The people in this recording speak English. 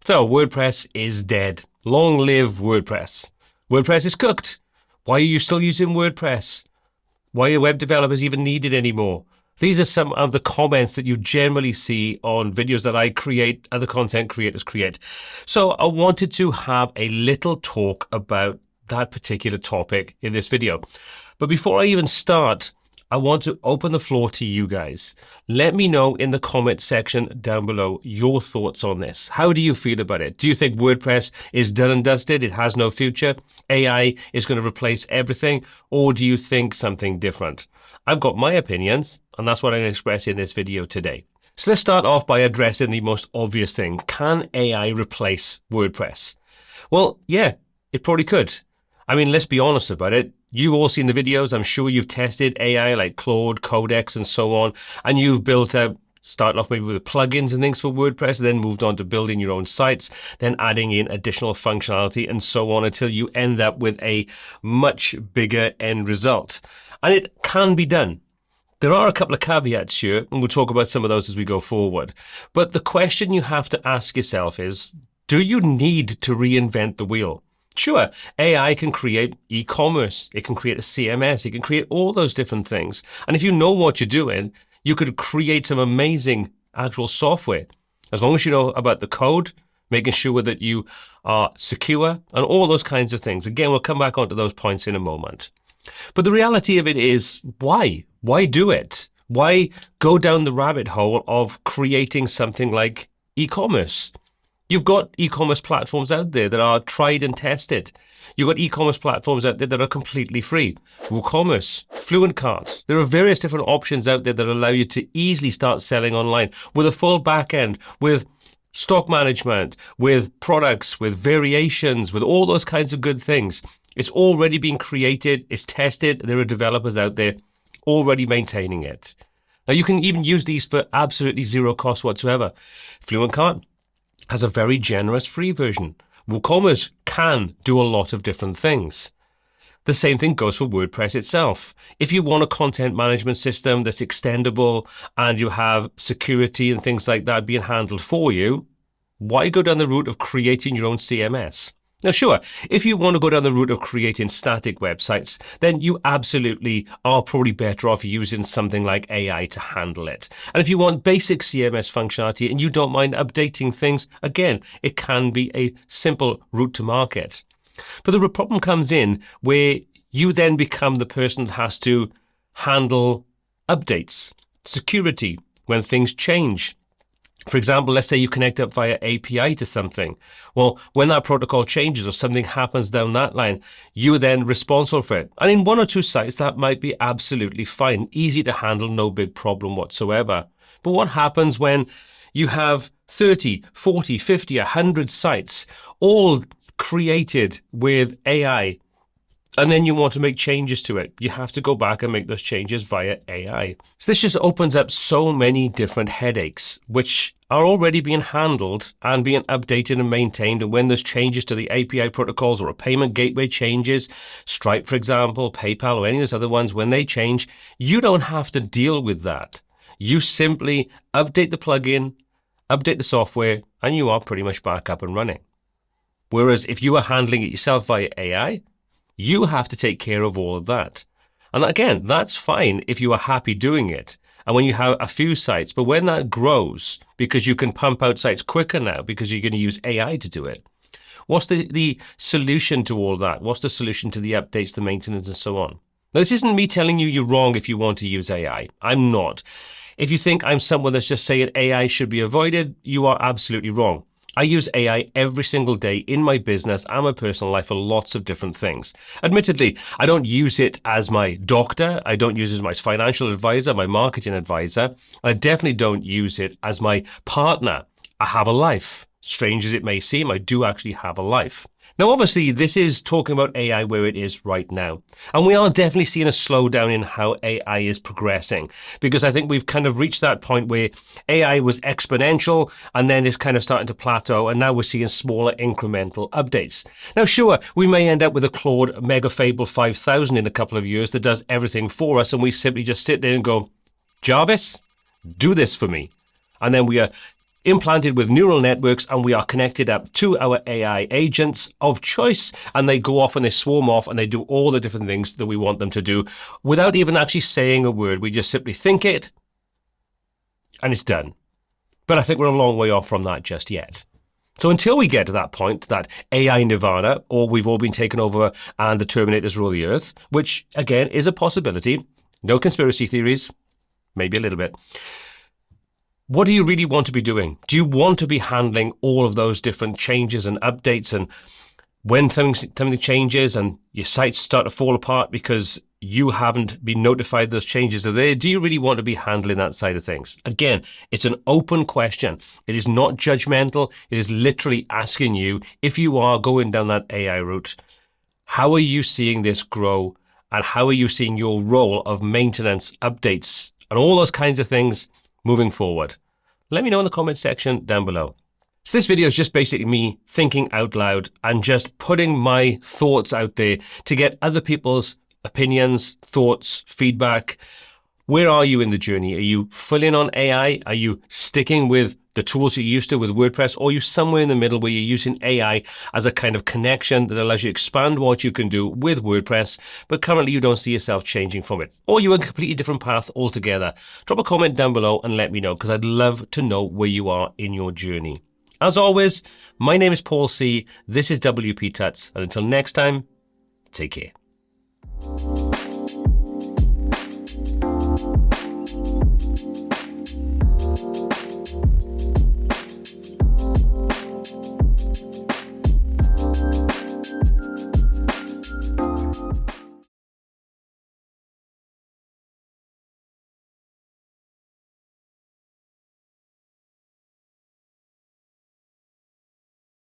So WordPress is dead. Long live WordPress. WordPress is cooked. Why are you still using WordPress? Why are web developers even needed anymore? These are some of the comments that you generally see on videos that I create, other content creators create. So I wanted to have a little talk about that particular topic in this video. But before I even start, I want to open the floor to you guys. Let me know in the comment section down below your thoughts on this. How do you feel about it? Do you think WordPress is done and dusted? It has no future? AI is going to replace everything? Or do you think something different? I've got my opinions, and that's what I'm going to express in this video today. So let's start off by addressing the most obvious thing. Can AI replace WordPress? Well, yeah, it probably could. I mean, let's be honest about it. You've all seen the videos. I'm sure you've tested AI like Claude, Codex, and so on. And you've built out, started off maybe with plugins and things for WordPress, then moved on to building your own sites, then adding in additional functionality and so on until you end up with a much bigger end result. And it can be done. There are a couple of caveats here, and we'll talk about some of those as we go forward. But the question you have to ask yourself is, do you need to reinvent the wheel? Sure, AI can create e-commerce, it can create a CMS, it can create all those different things. And if you know what you're doing, you could create some amazing actual software. As long as you know about the code, making sure that you are secure, and all those kinds of things. Again, we'll come back onto those points in a moment. But the reality of it is, why? Why do it? Why go down the rabbit hole of creating something like e-commerce? You've got e-commerce platforms out there that are tried and tested. You've got e-commerce platforms out there that are completely free. WooCommerce, Fluent Carts. There are various different options out there that allow you to easily start selling online with a full back end, with stock management, with products, with variations, with all those kinds of good things. It's already been created, it's tested. There are developers out there already maintaining it. Now you can even use these for absolutely zero cost whatsoever. Fluent Cart has a very generous free version. WooCommerce can do a lot of different things. The same thing goes for WordPress itself. If you want a content management system that's extendable and you have security and things like that being handled for you, why go down the route of creating your own CMS? Now, sure, if you want to go down the route of creating static websites, then you absolutely are probably better off using something like AI to handle it. And if you want basic CMS functionality and you don't mind updating things, again, it can be a simple route to market. But the problem comes in where you then become the person that has to handle updates, security, when things change. For example, let's say you connect up via API to something. Well, when that protocol changes or something happens down that line, you're then responsible for it. And in one or two sites, that might be absolutely fine, easy to handle, no big problem whatsoever. But what happens when you have 30, 40, 50, 100 sites all created with AI, and then you want to make changes to it? You have to go back and make those changes via AI. So this just opens up so many different headaches, which are already being handled and being updated and maintained. And when there's changes to the API protocols or a payment gateway changes, Stripe, for example, PayPal, or any of those other ones, when they change, you don't have to deal with that. You simply update the plugin, update the software, and you are pretty much back up and running. Whereas if you are handling it yourself via AI, you have to take care of all of that. And again, that's fine if you are happy doing it and when you have a few sites. But when that grows, because you can pump out sites quicker now because you're going to use AI to do it, what's the solution to all that? What's the solution to the updates, the maintenance, and so on? Now, this isn't me telling you you're wrong if you want to use AI. I'm not. If you think I'm someone that's just saying AI should be avoided, you are absolutely wrong. I use AI every single day in my business and my personal life for lots of different things. Admittedly, I don't use it as my doctor. I don't use it as my financial advisor, my marketing advisor. I definitely don't use it as my partner. I have a life. Strange as it may seem, I do actually have a life. Now, obviously, this is talking about AI where it is right now. And we are definitely seeing a slowdown in how AI is progressing, because I think we've kind of reached that point where AI was exponential and then it's kind of starting to plateau. And now we're seeing smaller incremental updates. Now, sure, we may end up with a Claude Mega Fable 5000 in a couple of years that does everything for us. And we simply just sit there and go, Jarvis, do this for me. And then we are implanted with neural networks, and we are connected up to our AI agents of choice, and they go off and they swarm off and they do all the different things that we want them to do without even actually saying a word. We just simply think it and it's done. But I think we're a long way off from that just yet. So until we get to that point, that AI nirvana, or we've all been taken over and the Terminators rule the earth, which again is a possibility, no conspiracy theories, maybe a little bit. What do you really want to be doing? Do you want to be handling all of those different changes and updates, and when something changes and your sites start to fall apart because you haven't been notified those changes are there, do you really want to be handling that side of things? Again, it's an open question. It is not judgmental. It is literally asking you, if you are going down that AI route, how are you seeing this grow, and how are you seeing your role of maintenance, updates, and all those kinds of things moving forward? Let me know in the comment section down below. So this video is just basically me thinking out loud and just putting my thoughts out there to get other people's opinions, thoughts, feedback. Where are you in the journey? Are you full in on AI? Are you sticking with the tools you're used to with WordPress? Or are you somewhere in the middle where you're using AI as a kind of connection that allows you to expand what you can do with WordPress, but currently you don't see yourself changing from it? Or you're on a completely different path altogether? Drop a comment down below and let me know, because I'd love to know where you are in your journey. As always, my name is Paul C. This is WPTuts. And until next time, take care.